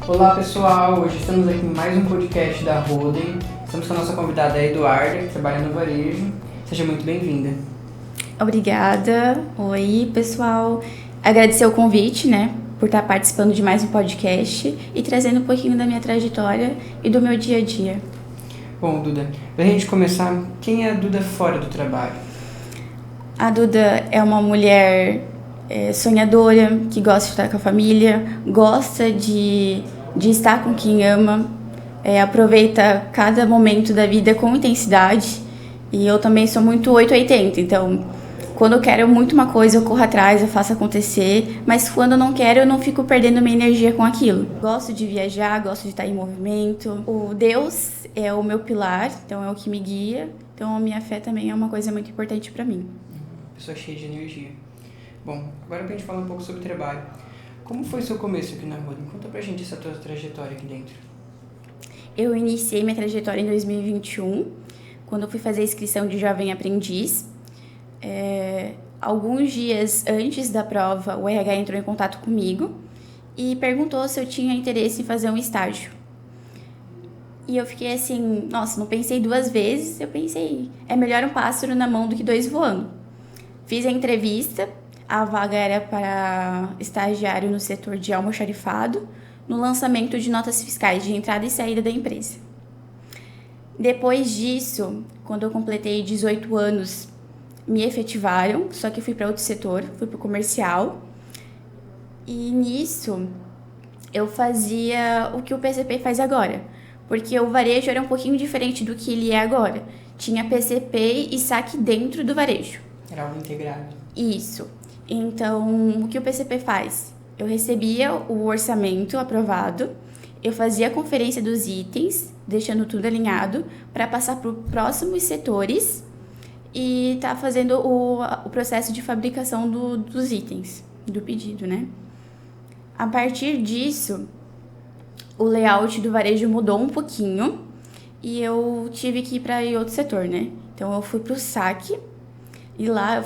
Olá pessoal, hoje estamos aqui em mais um podcast da Roden. Estamos com a nossa convidada Eduarda, que trabalha no varejo. Seja muito bem-vinda. Obrigada. Oi pessoal, agradecer o convite, por estar participando de mais um podcast e trazendo um pouquinho da minha trajetória e do meu dia a dia. Bom, Duda, pra gente começar, quem é a Duda fora do trabalho? A Duda é uma mulher sonhadora, que gosta de estar com a família, gosta de estar com quem ama, aproveita cada momento da vida com intensidade. E eu também sou muito 880, então quando eu quero muito uma coisa eu corro atrás, eu faço acontecer, mas quando eu não quero eu não fico perdendo minha energia com aquilo. Gosto de viajar, gosto de estar em movimento. O Deus é o meu pilar, então é o que me guia, então a minha fé também é uma coisa muito importante para mim. Pessoa cheia de energia. Bom, agora pra gente falar um pouco sobre trabalho. Como foi o seu começo aqui na Roden? Conta pra gente essa tua trajetória aqui dentro. Eu iniciei minha trajetória em 2021, quando eu fui fazer a inscrição de Jovem Aprendiz. Alguns dias antes da prova, o RH entrou em contato comigo e perguntou se eu tinha interesse em fazer um estágio. E eu fiquei assim, nossa, não pensei duas vezes, eu pensei, é melhor um pássaro na mão do que dois voando. Fiz a entrevista, a vaga era para estagiário no setor de almoxarifado, no lançamento de notas fiscais de entrada e saída da empresa. Depois disso, quando eu completei 18 anos, me efetivaram, só que eu fui para outro setor, fui para o comercial. E nisso, eu fazia o que o PCP faz agora, porque o varejo era um pouquinho diferente do que ele é agora. Tinha PCP e saque dentro do varejo. Era algo integrado. Isso. Então, o que o PCP faz? Eu recebia o orçamento aprovado, eu fazia a conferência dos itens, deixando tudo alinhado, para passar para os próximos setores e tá fazendo o processo de fabricação dos itens, do pedido, A partir disso, o layout do varejo mudou um pouquinho e eu tive que ir para outro setor, Então, eu fui para o saque e lá eu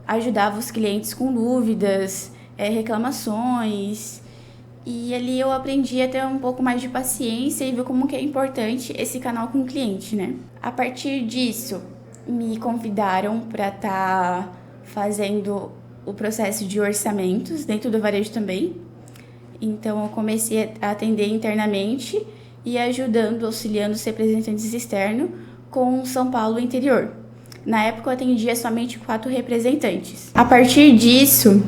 ajudava os clientes com dúvidas, reclamações. E ali eu aprendi a ter um pouco mais de paciência e ver como que é importante esse canal com o cliente, A partir disso, me convidaram para estar fazendo o processo de orçamentos dentro do varejo também. Então, eu comecei a atender internamente e ajudando, auxiliando os representantes externos com São Paulo interior. Na época, eu atendia somente 4 representantes. A partir disso,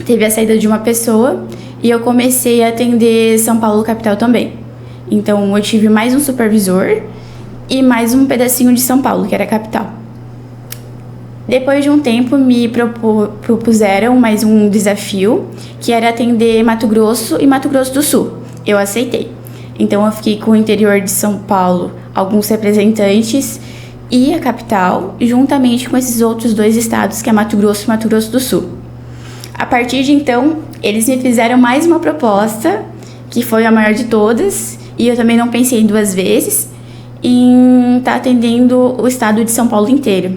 teve a saída de uma pessoa e eu comecei a atender São Paulo capital também. Então, eu tive mais um supervisor e mais um pedacinho de São Paulo, que era a capital. Depois de um tempo, me propuseram mais um desafio, que era atender Mato Grosso e Mato Grosso do Sul. Eu aceitei. Então, eu fiquei com o interior de São Paulo, alguns representantes e a capital, juntamente com esses outros 2 estados, que é Mato Grosso e Mato Grosso do Sul. A partir de então, eles me fizeram mais uma proposta, que foi a maior de todas, e eu também não pensei 2 vezes, em estar atendendo o estado de São Paulo inteiro.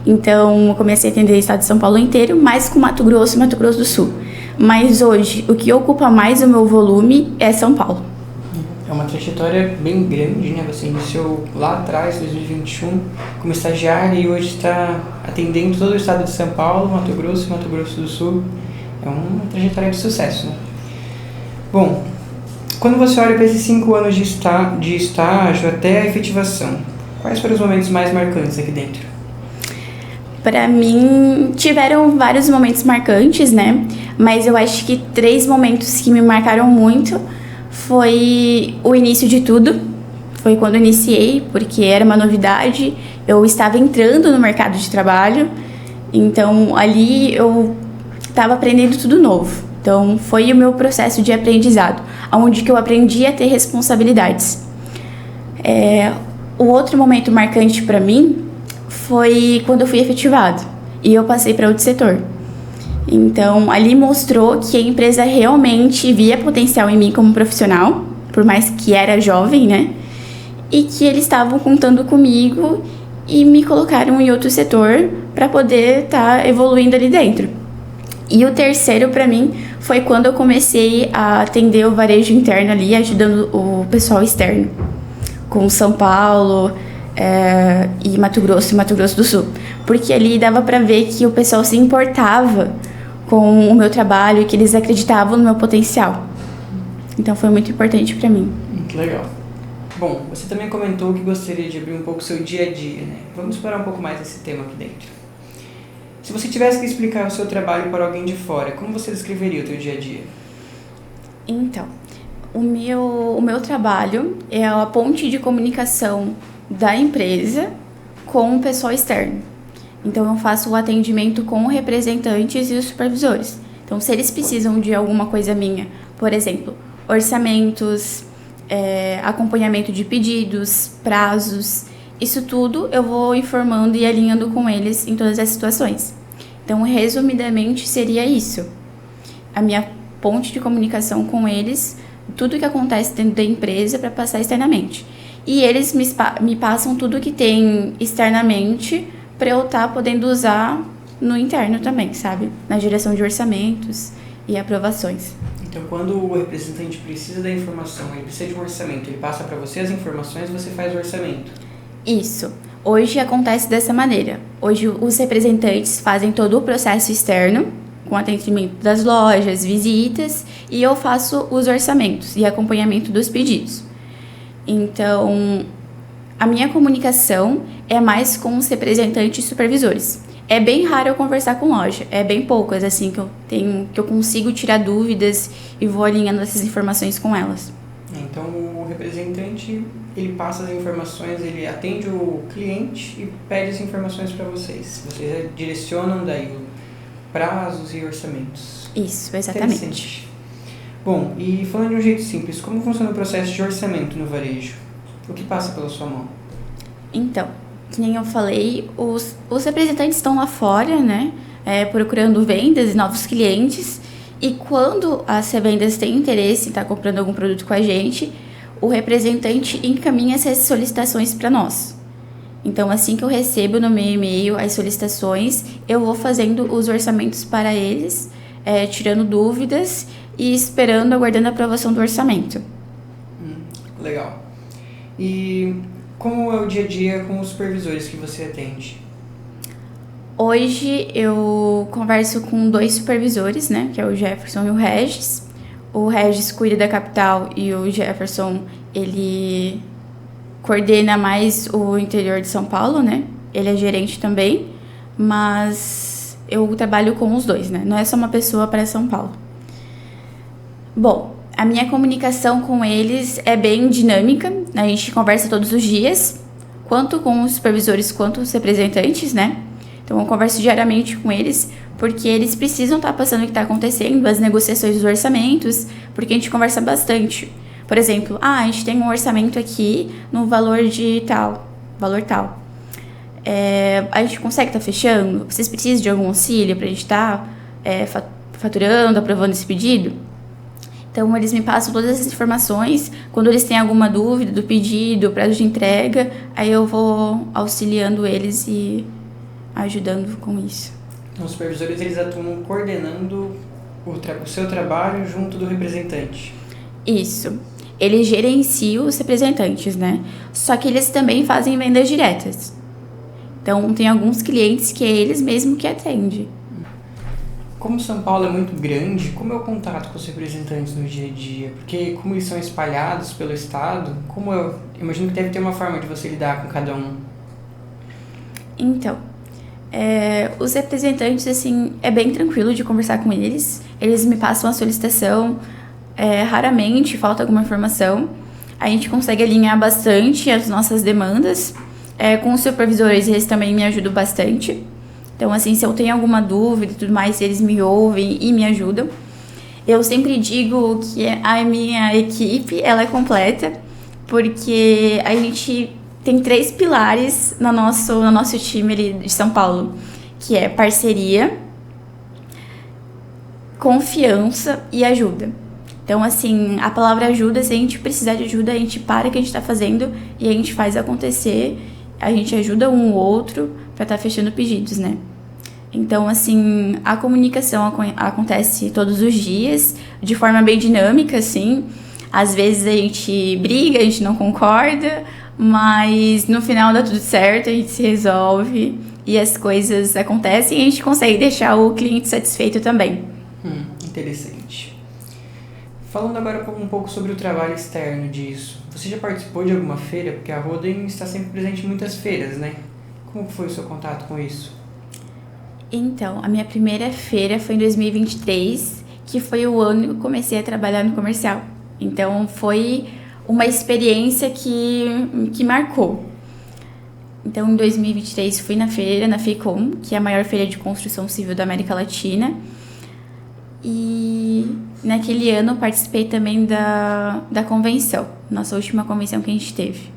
Então, eu comecei a atender o estado de São Paulo inteiro, mais com Mato Grosso e Mato Grosso do Sul. Mas hoje, o que ocupa mais o meu volume é São Paulo. É uma trajetória bem grande, Você iniciou lá atrás, 2021, como estagiária e hoje está atendendo todo o estado de São Paulo, Mato Grosso e Mato Grosso do Sul. É uma trajetória de sucesso, Bom, quando você olha para esses 5 anos de estágio até a efetivação, quais foram os momentos mais marcantes aqui dentro? Para mim, tiveram vários momentos marcantes, Mas eu acho que 3 momentos que me marcaram muito foi o início de tudo. Foi quando eu iniciei, porque era uma novidade. Eu estava entrando no mercado de trabalho. Então, ali eu estava aprendendo tudo novo. Então, foi o meu processo de aprendizado, onde que eu aprendi a ter responsabilidades. O outro momento marcante para mim foi quando eu fui efetivado e eu passei para outro setor. Então, ali mostrou que a empresa realmente via potencial em mim como profissional, por mais que era jovem, E que eles estavam contando comigo e me colocaram em outro setor para poder estar evoluindo ali dentro. E o terceiro, para mim, foi quando eu comecei a atender o varejo interno ali, ajudando o pessoal externo, com São Paulo e Mato Grosso do Sul. Porque ali dava pra ver que o pessoal se importava com o meu trabalho e que eles acreditavam no meu potencial. Então foi muito importante pra mim. Muito legal. Bom, você também comentou que gostaria de abrir um pouco o seu dia a dia, né? Vamos explorar um pouco mais esse tema aqui dentro. Se você tivesse que explicar o seu trabalho para alguém de fora, como você descreveria o seu dia a dia? Então, o meu trabalho é a ponte de comunicação da empresa com o pessoal externo. Então, eu faço o atendimento com representantes e os supervisores. Então, se eles precisam de alguma coisa minha, por exemplo, orçamentos, acompanhamento de pedidos, prazos, isso tudo eu vou informando e alinhando com eles em todas as situações. Então, resumidamente, seria isso. A minha ponte de comunicação com eles, tudo que acontece dentro da empresa para passar externamente. E eles me passam tudo que tem externamente para eu estar podendo usar no interno também, sabe? Na direção de orçamentos e aprovações. Então, quando o representante precisa da informação, ele precisa de um orçamento, ele passa para você as informações e você faz o orçamento. Isso. Hoje acontece dessa maneira. Hoje os representantes fazem todo o processo externo, com atendimento das lojas, visitas, e eu faço os orçamentos e acompanhamento dos pedidos. Então, a minha comunicação é mais com os representantes e supervisores. É bem raro eu conversar com loja, é bem poucas assim que eu consigo tirar dúvidas e vou alinhando essas informações com elas. Então, o representante, ele passa as informações, ele atende o cliente e pede as informações para vocês. Vocês direcionam daí prazos e orçamentos. Isso, exatamente. Interessante. Bom, e falando de um jeito simples, como funciona o processo de orçamento no varejo? O que passa pela sua mão? Então, que nem eu falei, os representantes estão lá fora, né, procurando vendas e novos clientes. E quando as revendas têm interesse em estar comprando algum produto com a gente, o representante encaminha essas solicitações para nós. Então, assim que eu recebo no meu e-mail as solicitações, eu vou fazendo os orçamentos para eles, tirando dúvidas e esperando, aguardando a aprovação do orçamento. Legal. E como é o dia a dia com os supervisores que você atende? Hoje eu converso com 2 supervisores, né, que é o Jefferson e o Regis. O Regis cuida da capital e o Jefferson, ele coordena mais o interior de São Paulo, né? Ele é gerente também, mas eu trabalho com os 2, né? Não é só uma pessoa para São Paulo. Bom, a minha comunicação com eles é bem dinâmica, a gente conversa todos os dias, tanto com os supervisores quanto os representantes, né? Então, eu converso diariamente com eles, porque eles precisam estar passando o que está acontecendo, as negociações dos orçamentos, porque a gente conversa bastante. Por exemplo, a gente tem um orçamento aqui no valor de tal, valor tal. A gente consegue estar fechando? Vocês precisam de algum auxílio para a gente estar faturando, aprovando esse pedido? Então, eles me passam todas essas informações. Quando eles têm alguma dúvida do pedido, prazo de entrega, aí eu vou auxiliando eles e ajudando com isso. Então, os supervisores, eles atuam coordenando o seu trabalho junto do representante. Isso. Eles gerenciam os representantes, né? Só que eles também fazem vendas diretas. Então, tem alguns clientes que é eles mesmos que atendem. Como São Paulo é muito grande, como é o contato com os representantes no dia a dia? Porque como eles são espalhados pelo estado, eu imagino que deve ter uma forma de você lidar com cada um. Então, os representantes, assim, é bem tranquilo de conversar com eles. Eles me passam a solicitação, raramente falta alguma informação. A gente consegue alinhar bastante as nossas demandas. Com os supervisores, eles também me ajudam bastante. Então, assim, se eu tenho alguma dúvida e tudo mais, eles me ouvem e me ajudam. Eu sempre digo que a minha equipe, ela é completa, porque a gente tem 3 pilares no nosso time ali de São Paulo, que é parceria, confiança e ajuda. Então, assim, a palavra ajuda, se a gente precisar de ajuda, a gente para o que a gente está fazendo e a gente faz acontecer, a gente ajuda um ou outro para estar fechando pedidos, né? Então, assim, a comunicação acontece todos os dias, de forma bem dinâmica, assim. Às vezes a gente briga, a gente não concorda, mas no final dá tudo certo, a gente se resolve e as coisas acontecem e a gente consegue deixar o cliente satisfeito também. Interessante. Falando agora um pouco sobre o trabalho externo disso, você já participou de alguma feira? Porque a Roden está sempre presente em muitas feiras, né? Como foi o seu contato com isso? Então, a minha primeira feira foi em 2023, que foi o ano que eu comecei a trabalhar no comercial. Então, foi uma experiência que marcou. Então, em 2023, fui na feira, na FECOM, que é a maior feira de construção civil da América Latina. E naquele ano eu participei também da convenção, nossa última convenção que a gente teve.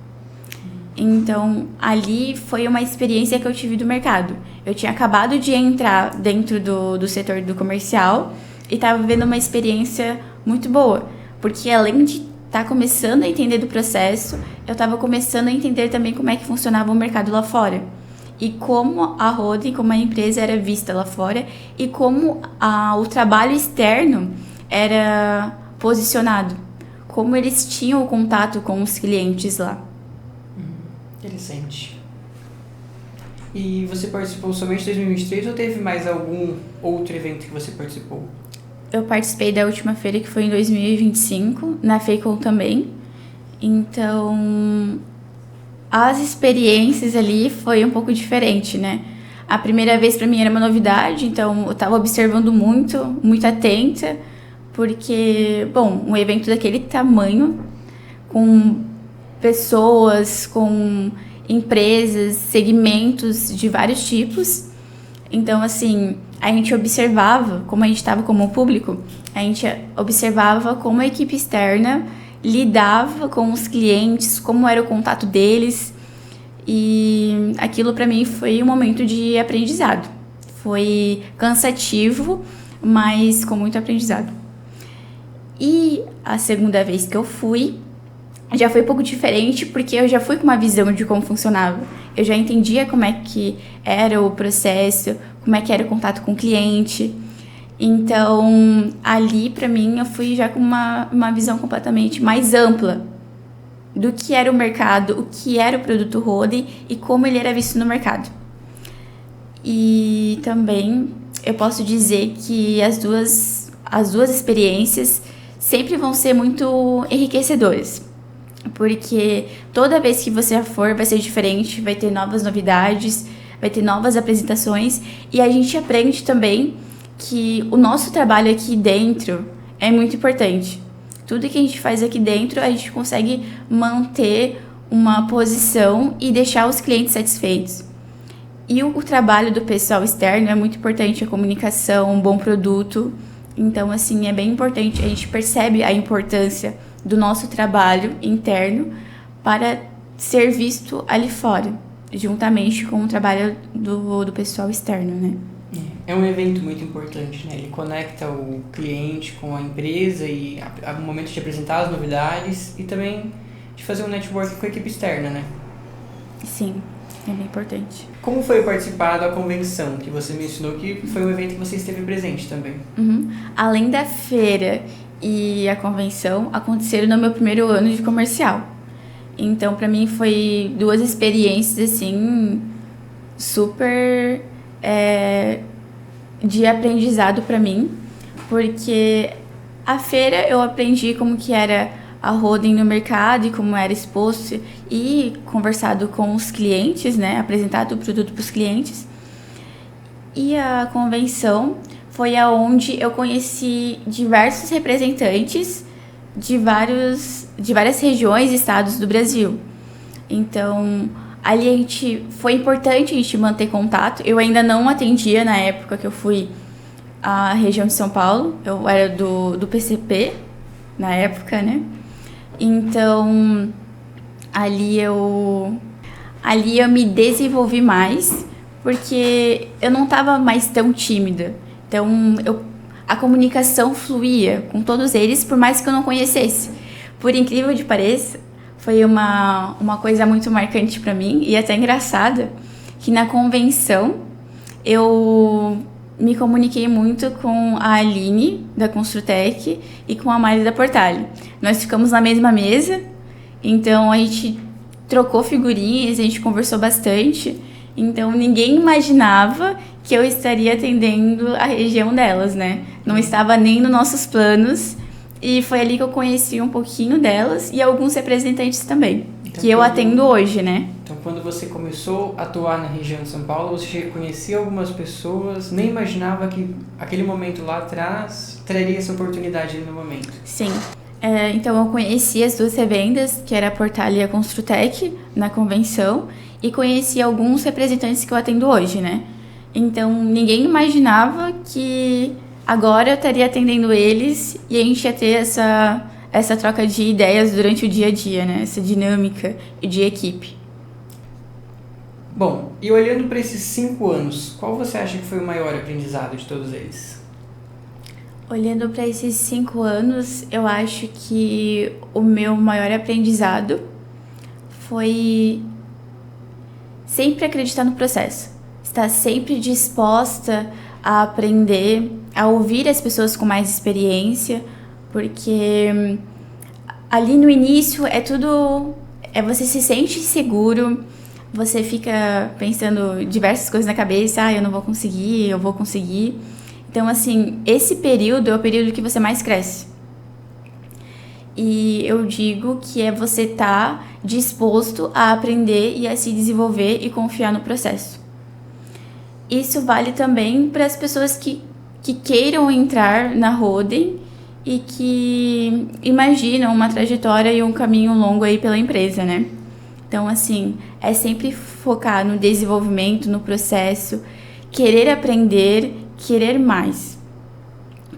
Então, ali foi uma experiência que eu tive do mercado. Eu tinha acabado de entrar dentro do setor do comercial e estava vivendo uma experiência muito boa. Porque além de estar começando a entender do processo, eu estava começando a entender também como é que funcionava o mercado lá fora. E como a Roden, como a empresa era vista lá fora e como o trabalho externo era posicionado. Como eles tinham o contato com os clientes lá. Interessante. E você participou somente em 2023 ou teve mais algum outro evento que você participou? Eu participei da última feira, que foi em 2025, na FECOM também. Então, as experiências ali foi um pouco diferente, né? A primeira vez para mim era uma novidade, então eu estava observando muito atenta, porque, bom, um evento daquele tamanho, com pessoas, com empresas, segmentos de vários tipos. Então, assim, a gente observava, como a gente estava como público, a gente observava como a equipe externa lidava com os clientes, como era o contato deles. E aquilo para mim foi um momento de aprendizado. Foi cansativo, mas com muito aprendizado. E a segunda vez que eu fui, já foi um pouco diferente, porque eu já fui com uma visão de como funcionava. Eu já entendia como é que era o processo, como é que era o contato com o cliente. Então, ali, pra mim, eu fui já com uma visão completamente mais ampla do que era o mercado, o que era o produto Roden e como ele era visto no mercado. E também eu posso dizer que as duas experiências sempre vão ser muito enriquecedoras. Porque toda vez que você for, vai ser diferente, vai ter novas novidades, vai ter novas apresentações. E a gente aprende também que o nosso trabalho aqui dentro é muito importante. Tudo que a gente faz aqui dentro, a gente consegue manter uma posição e deixar os clientes satisfeitos. E o trabalho do pessoal externo é muito importante, a comunicação, um bom produto. Então, assim, é bem importante, a gente percebe a importância do nosso trabalho interno para ser visto ali fora, juntamente com o trabalho do pessoal externo, né? É um evento muito importante, né? Ele conecta o cliente com a empresa e há um momento de apresentar as novidades e também de fazer um network com a equipe externa, né? Sim, é bem importante. Como foi participar da convenção, que você mencionou que foi um evento que você esteve presente também? Além da feira e a convenção, aconteceram no meu primeiro ano de comercial. Então, para mim, foi duas experiências, assim, super de aprendizado para mim, porque a feira eu aprendi como que era a Roden no mercado e como era exposto e conversado com os clientes, né, apresentado o produto para os clientes. E a convenção foi aonde eu conheci diversos representantes de várias regiões e estados do Brasil. Então, ali foi importante a gente manter contato. Eu ainda não atendia na época que eu fui à região de São Paulo. Eu era do PCP na época, né? Então, ali eu me desenvolvi mais, porque eu não estava mais tão tímida. Então, a comunicação fluía com todos eles, por mais que eu não conhecesse. Por incrível que pareça, foi uma coisa muito marcante para mim e até engraçada, que na convenção eu me comuniquei muito com a Aline, da Construtec, e com a Mari da Portale. Nós ficamos na mesma mesa, então a gente trocou figurinhas, a gente conversou bastante, então ninguém imaginava que eu estaria atendendo a região delas, né? Não estava nem nos nossos planos, e foi ali que eu conheci um pouquinho delas e alguns representantes também, então, que eu atendo hoje, né? Então, quando você começou a atuar na região de São Paulo, você conhecia algumas pessoas, nem imaginava que aquele momento lá atrás traria essa oportunidade no momento. Sim. Então, eu conheci as duas revendas, que era a Portale e a Construtec, na convenção, e conheci alguns representantes que eu atendo hoje, né? Então, ninguém imaginava que agora eu estaria atendendo eles e a gente ia ter essa troca de ideias durante o dia a dia, né? Essa dinâmica de equipe. Bom, e olhando para esses 5 anos, qual você acha que foi o maior aprendizado de todos eles? Olhando para esses 5 anos, eu acho que o meu maior aprendizado foi sempre acreditar no processo. Estar sempre disposta a aprender, a ouvir as pessoas com mais experiência, porque ali no início você se sente inseguro, você fica pensando diversas coisas na cabeça, eu não vou conseguir, eu vou conseguir. Então, assim, esse período é o período que você mais cresce. E eu digo que é você estar disposto a aprender e a se desenvolver e confiar no processo. Isso vale também para as pessoas que queiram entrar na Roden e que imaginam uma trajetória e um caminho longo aí pela empresa, né? Então, assim, é sempre focar no desenvolvimento, no processo, querer aprender, querer mais.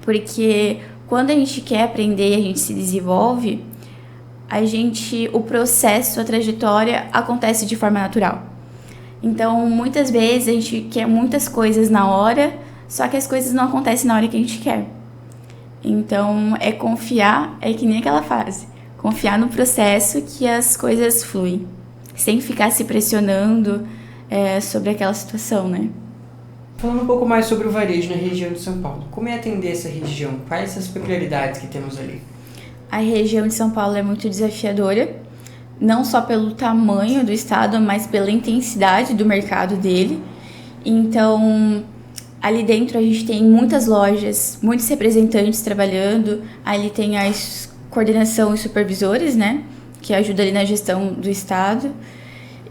Porque quando a gente quer aprender e a gente se desenvolve, o processo, a trajetória acontece de forma natural. Então, muitas vezes a gente quer muitas coisas na hora, só que as coisas não acontecem na hora que a gente quer. Então, confiar, é que nem aquela frase, confiar no processo que as coisas fluem, sem ficar se pressionando sobre aquela situação, né? Falando um pouco mais sobre o varejo na região de São Paulo, como é atender essa região? Quais as peculiaridades que temos ali? A região de São Paulo é muito desafiadora, não só pelo tamanho do estado, mas pela intensidade do mercado dele. Então, ali dentro a gente tem muitas lojas, muitos representantes trabalhando, ali tem a coordenação e supervisores, né, que ajudam ali na gestão do estado.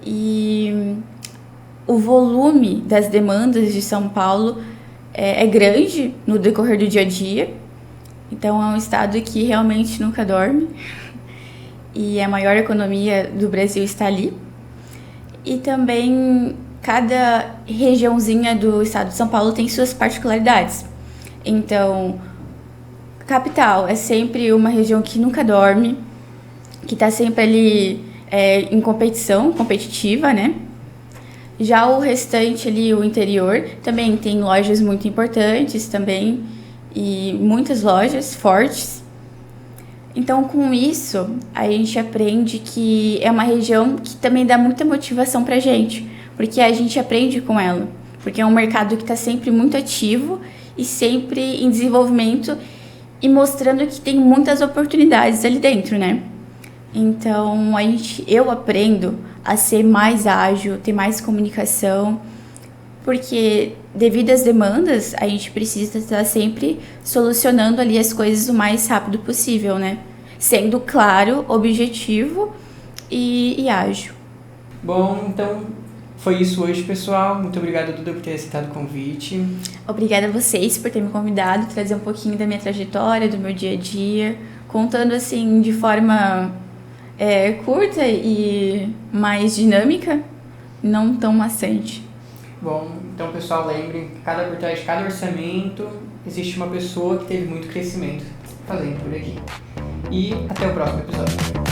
E o volume das demandas de São Paulo é grande no decorrer do dia a dia. Então, é um estado que realmente nunca dorme. E a maior economia do Brasil está ali. E também cada regiãozinha do estado de São Paulo tem suas particularidades. Então, capital é sempre uma região que nunca dorme, que está sempre ali em competitiva, né? Já o restante ali, o interior, também tem lojas muito importantes também, e muitas lojas fortes. Então, com isso, a gente aprende que é uma região que também dá muita motivação pra gente, porque a gente aprende com ela, porque é um mercado que está sempre muito ativo e sempre em desenvolvimento e mostrando que tem muitas oportunidades ali dentro, né? Então, eu aprendo a ser mais ágil, ter mais comunicação, porque devido às demandas, a gente precisa estar sempre solucionando ali as coisas o mais rápido possível, né? Sendo claro, objetivo e ágil. Bom, então foi isso hoje, pessoal. Muito obrigado, Duda, por ter aceitado o convite. Obrigada a vocês por terem me convidado, trazer um pouquinho da minha trajetória, do meu dia a dia, contando assim de forma curta e mais dinâmica, não tão maçante. Bom, então, pessoal, lembrem que por trás de cada orçamento existe uma pessoa que teve muito crescimento fazendo por aqui. E até o próximo episódio.